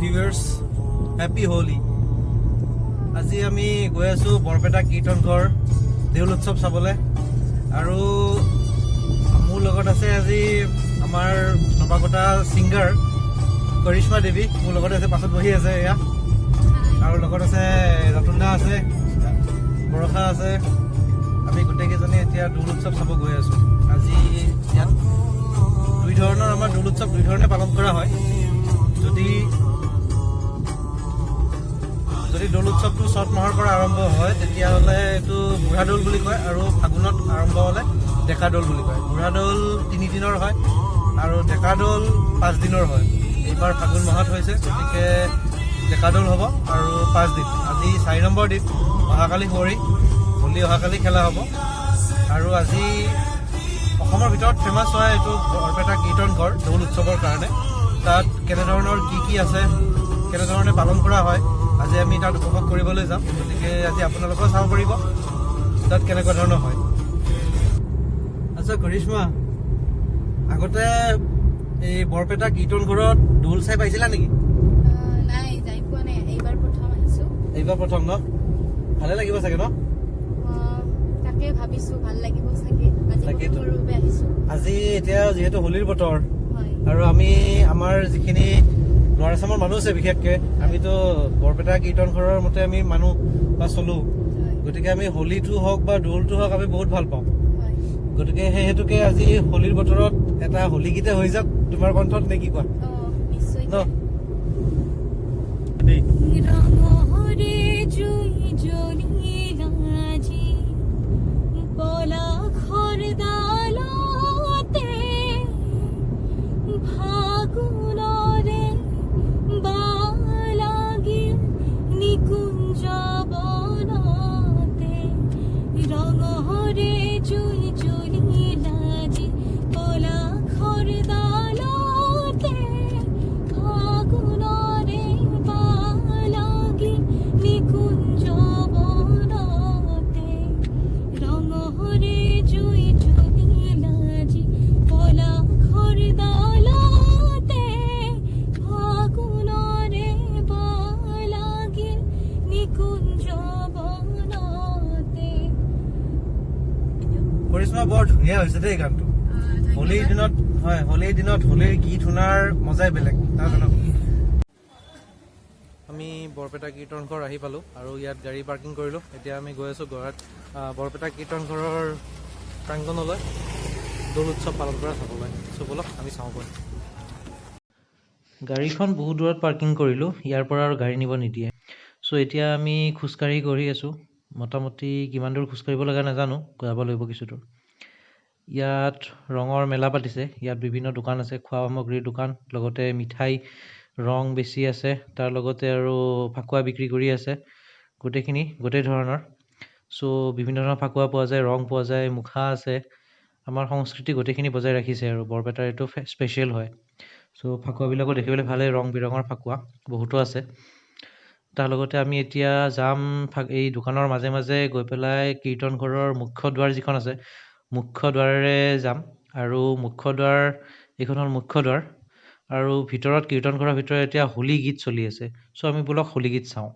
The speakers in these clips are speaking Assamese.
Viewers happy Holi. আজি আমি গৈ আছো বৰপেটা কীৰ্তন ঘৰ দেউল উৎসৱ চাবলৈ আৰু মোৰ লগত আছে আজি আমাৰ নৱাগতা সিংগাৰ কৰিশ্মা দেৱী মোৰ লগত আছে, পাছত বহি আছে এয়া, আৰু লগত আছে ৰতন দা আছে, বৰষা আছে। আমি গোটেইকেইজনে এতিয়া দৌল উৎসৱ চাব গৈ আছো। আজি ইয়াত দুই ধৰণৰ আমাৰ দৌল উৎসৱ দুই ধৰণে পালন কৰা হয়। যদি দৌল উৎসৱটো চ'ত মাহৰ পৰা আৰম্ভ হয় তেতিয়াহ'লে এইটো বুঢ়া দৌল বুলি কয়, আৰু ফাগুনত আৰম্ভ হ'লে ডেকা দৌল বুলি কয়। বুঢ়া দৌল 3 দিনৰ হয় আৰু ডেকা দৌল 5 দিনৰ হয়। এইবাৰ ফাগুন মাহত হৈছে, গতিকে ডেকা দৌল হ'ব আৰু 5 দিন। আজি 4 নম্বৰ দিন, অহাকালি হোলী অহাকালি খেলা হ'ব। আৰু আজি অসমৰ ভিতৰত ফেমাছ হয় এইটো বৰপেটা কীৰ্তন ঘৰ দৌল উৎসৱৰ কাৰণে। তাত কেনেধৰণৰ কি আছে, কেনেধৰণে পালন কৰা হয়, আজি আমি তাত উপভোগ কৰিবলৈ যাম। গতিকে আজি আপোনালোকেও চাব পাৰিব তাত কেনেকুৱা ধৰণৰ হয়। আচ্ছা কৰিশ্মা, আগতে এই বৰপেটা কীৰ্তন ঘৰত দৌল চাই পাইছিলা নেকি? নাই, যাই পোৱা নাই। এইবাৰ প্ৰথম আহিছো। এইবাৰ প্ৰথম ন? ভালে লাগিব চাগে ন? তাকে ভাবিছো, ভাল লাগিব চাগে। আজি এতিয়া যিহেতু হোলীৰ বতৰ হয়, আৰু আমি আমাৰ যিখিনি ল'ৰা আছামৰ মানুহ আছে, বিশেষকে আমিতো বৰপেটা কীৰ্তন ঘৰৰ মতে আমি মানুহ বা চলো, গতিকে আমি হোলীটো হওক বা দৌলটো হওক আমি বহুত ভাল পাওঁ। গতিকে সেই হেতুকে আজি হোলীৰ বতৰত এটা হোলী গীতে হৈ যাওক তোমাৰ কণ্ঠত, নে কি কোৱা? নিশ্চয় ন কৰিশ্মা, বৰ ধুনীয়া হৈছে দেই গানটো। হোলীৰ দিনত হয়, হোলীৰ দিনত হোলীৰ গীত শুনাৰ মজাই বেলেগ। আমি বৰপেটা কীৰ্তন ঘৰ আহি পালোঁ আৰু ইয়াত গাড়ী পাৰ্কিং কৰিলোঁ। এতিয়া আমি গৈ আছোঁ বৰপেটা কীৰ্তন ঘৰৰ প্ৰাংগণলৈ দৌল উৎসৱ পালন কৰা চাবলৈ। ব'লক আমি চাওঁগৈ। গাড়ীখন বহুত দূৰত পাৰ্কিং কৰিলোঁ, ইয়াৰ পৰা আৰু গাড়ী নিব নিদিয়ে। এতিয়া আমি খোজকাঢ়ি গৈ আছোঁ। মোটামুটি কিমান দূৰ খোজকাঢ়িব লগা নাজানো, যাব লাগিব কিছু দূৰ। ইয়াত ৰঙৰ মেলা পাতিছে। ইয়াত বিভিন্ন দোকান আছে, খোৱা সামগ্ৰীৰ দোকান, লগতে মিঠাই, ৰং বেছি আছে, তাৰ লগতে আৰু ফাকুৱা বিক্ৰী কৰি আছে। গোটেই ধৰণৰ বিভিন্ন ধৰণৰ ফাকুৱা পোৱা যায়, ৰং পোৱা যায়, মুখা আছে। আমাৰ সংস্কৃতি গোটেইখিনি বজাই ৰাখিছে আৰু বৰপেটাৰ এইটো স্পেচিয়েল হয়। ফাকুৱাবিলাকো দেখিবলৈ ভালেই, ৰং বিৰঙৰ ফাকুৱা বহুতো আছে। তাৰ লগতে আমি এতিয়া যাম এই দোকানৰ মাজে মাজে গৈ পেলাই কীৰ্তন ঘৰৰ মুখ্য দুৱাৰ যিখন আছে, মুখ্য দুৱাৰেৰে যাম। আৰু এইখন হ'ল মুখ্য দুৱাৰ, আৰু ভিতৰত কীৰ্তন ঘৰৰ ভিতৰত এতিয়া হোলী গীত চলি আছে। আমি ব'লক হোলী গীত চাওঁ।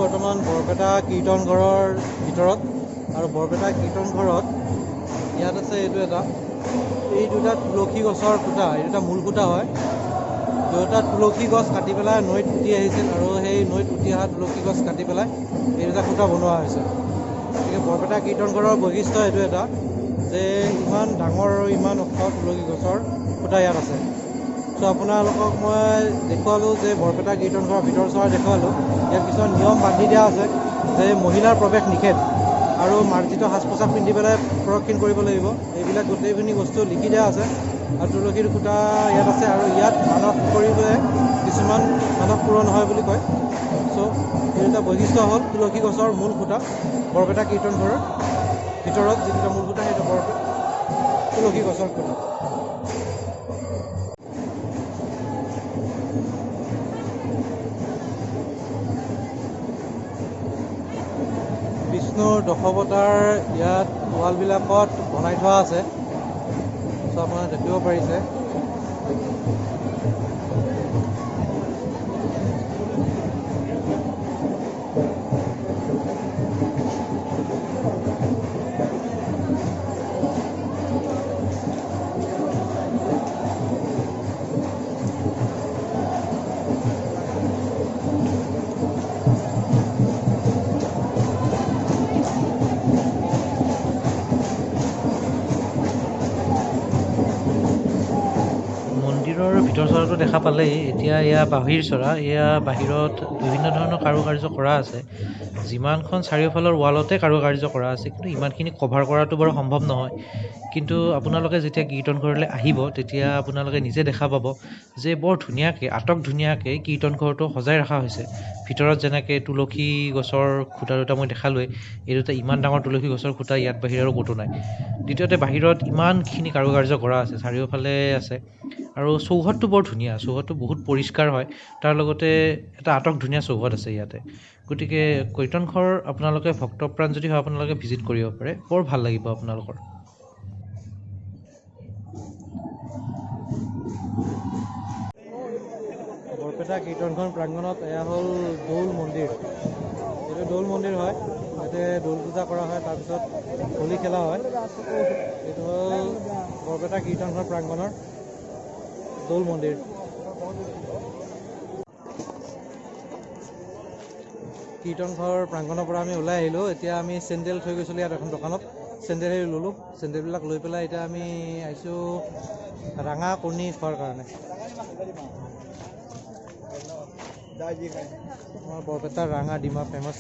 বৰ্তমান বৰপেটা কীৰ্তন ঘৰৰ ভিতৰত, আৰু বৰপেটা কীৰ্তন ঘৰত ইয়াত আছে এই দুটা তুলসী গছৰ খুঁটা, এই দুটা মূল খুঁটা হয়। দুটা তুলসী গছ কাটি পেলাই নৈত উটি আহিছিল, আৰু সেই নৈত উটি অহা তুলসী গছ কাটি পেলাই এই দুটা খুঁটা বনোৱা হৈছে। গতিকে বৰপেটা কীৰ্তন ঘৰৰ বৈশিষ্ট্য এইটো এটা যে ইমান ডাঙৰ আৰু ইমান ওখ তুলসী গছৰ খুঁটা ইয়াত আছে। আপোনালোকক মই দেখুৱালোঁ যে বৰপেটা কীৰ্তন ঘৰৰ ভিতৰ চোৱাৰ দেখুৱালোঁ। ইয়াত কিছুমান নিয়ম বান্ধি দিয়া আছে যে মহিলাৰ প্ৰৱেশ নিষেধ, আৰু মাৰ্জিত সাজ পোছাক পিন্ধি পেলাই প্ৰদক্ষিণ কৰিব লাগিব। এইবিলাক গোটেইখিনি বস্তু লিখি দিয়া আছে। আৰু তুলসীৰ খুঁটা ইয়াত আছে, আৰু ইয়াত মানস কৰিলে কিছুমান মানস পূৰণ হয় বুলি কয়। চ' এই দুটা বৈশিষ্ট্য হ'ল তুলসী গছৰ মূল খুঁটা, বৰপেটা কীৰ্তন ঘৰৰ ভিতৰত যি দুটা মূল খুঁটা সেইটো তুলসী গছৰ খুঁটা। বিষ্ণুৰ দশৱতাৰ ইয়াত ৱালবিলাকত বনাই থোৱা আছে, চ' আপোনালোকে দেখিব পাৰিছে। মন্দিৰৰ ভিতৰ চৰাটো দেখা পালেই। এতিয়া এয়া বাহিৰ চৰা, এয়া বাহিৰত বিভিন্ন ধৰণৰ কাৰুকাৰ্য কৰা আছে। যিমানখন চাৰিওফালৰ ৱালতে কাৰুকাৰ্য কৰা আছে, কিন্তু ইমানখিনি কভাৰ কৰাটো বাৰু সম্ভৱ নহয়। কিন্তু আপোনালোকে যেতিয়া কীৰ্তন ঘৰলৈ আহিব তেতিয়া আপোনালোকে নিজে দেখা পাব যে বৰ ধুনীয়াকৈ ধুনীয়াকৈ কীৰ্তন ঘৰটো সজাই ৰখা হৈছে। ভিতৰত যেনেকৈ তুলসী গছৰ খুঁটা দুটা মই দেখালোৱেই, এই দুটা ইমান ডাঙৰ তুলসী গছৰ খুঁটা ইয়াত বাহিৰে আৰু ক'তো নাই। দ্বিতীয়তে বাহিৰত ইমানখিনি কাৰুকাৰ্য কৰা আছে, চাৰিওফালে আছে। আৰু চৌহদটো বৰ ধুনীয়া, চৌহদটো বহুত পৰিষ্কাৰ হয়। তাৰ লগতে এটা ধুনীয়া চৌহদ আছে ইয়াতে। গতিকে কীৰ্তন ঘৰ আপোনালোকে ভক্তপ্ৰাণ যদি হয় আপোনালোকে ভিজিট কৰিব পাৰে, বৰ ভাল লাগিব আপোনালোকৰ। বৰপেটা কীৰ্তনখন প্ৰাংগণত এয়া হ'ল দৌল মন্দিৰ। এইটো দৌল মন্দিৰ হয়, ইয়াতে দৌল পূজা কৰা হয়, তাৰপিছত হোলী খেলা হয়। এইটো হ'ল বৰপেটা কীৰ্তনখন প্ৰাংগণৰ দৌল মন্দিৰ। কীৰ্তন ঘৰ প্ৰাংগণৰ পৰা আমি ওলাই আহিলোঁ। এতিয়া আমি চেণ্ডেল থৈ গৈছিলোঁ ইয়াত এখন দোকানত, চেণ্ডেল ল'লোঁ। চেণ্ডেলবিলাক লৈ পেলাই এতিয়া আমি আহিছোঁ ৰাঙা কণী খোৱাৰ কাৰণে। আমাৰ বৰপেটাৰ ৰাঙা ডিমা ফেমাছ।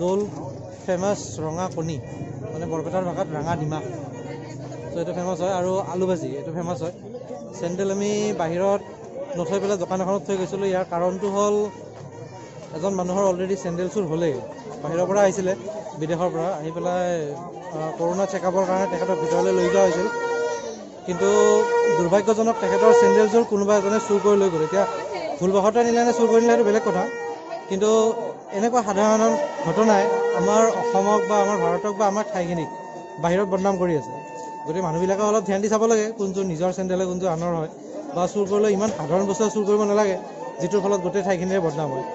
দৌল ফেমাছ ৰঙা কণী, মানে বৰপেটাৰ ভাষাত ৰাঙা ডিমা। চ' এইটো ফেমাছ হয়। আৰু আলু ভাজি এইটো ফেমাছ হয়। চেণ্ডেল আমি বাহিৰত নথৈ পেলাই দোকান এখনত থৈ গৈছিলোঁ। ইয়াৰ কাৰণটো হ'ল এজন মানুহৰ অলৰেডি চেণ্ডেল চুৰ হ'লেই। বাহিৰৰ পৰা আহিছিলে, বিদেশৰ পৰা আহি পেলাই কৰোণা চেকআপৰ কাৰণে তেখেতক ভিতৰলৈ লৈ যোৱা হৈছিল। কিন্তু দুৰ্ভাগ্যজনক তেখেতৰ চেণ্ডেলযোৰ কোনোবা এজনে চুৰ কৰি লৈ গ'ল। এতিয়া ভুলবশতঃ নিলে নে চুৰ কৰি নিলে সেইটো বেলেগ কথা, কিন্তু এনেকুৱা সাধাৰণ ঘটনাই আমাৰ অসমক বা আমাৰ ভাৰতক বা আমাৰ ঠাইখিনিক বাহিৰত বদনাম কৰি আছে। গতিকে মানুহবিলাকে অলপ ধ্যান দি চাব লাগে কোনযোৰ নিজৰ চেণ্ডেল হয়, কোনযোৰ আনৰ হয়। বা চুৰ কৰিলেও ইমান সাধাৰণ বস্তু চুৰ কৰিব নালাগে যিটোৰ ফলত গোটেই ঠাইখিনিৰে বদনাম হয়।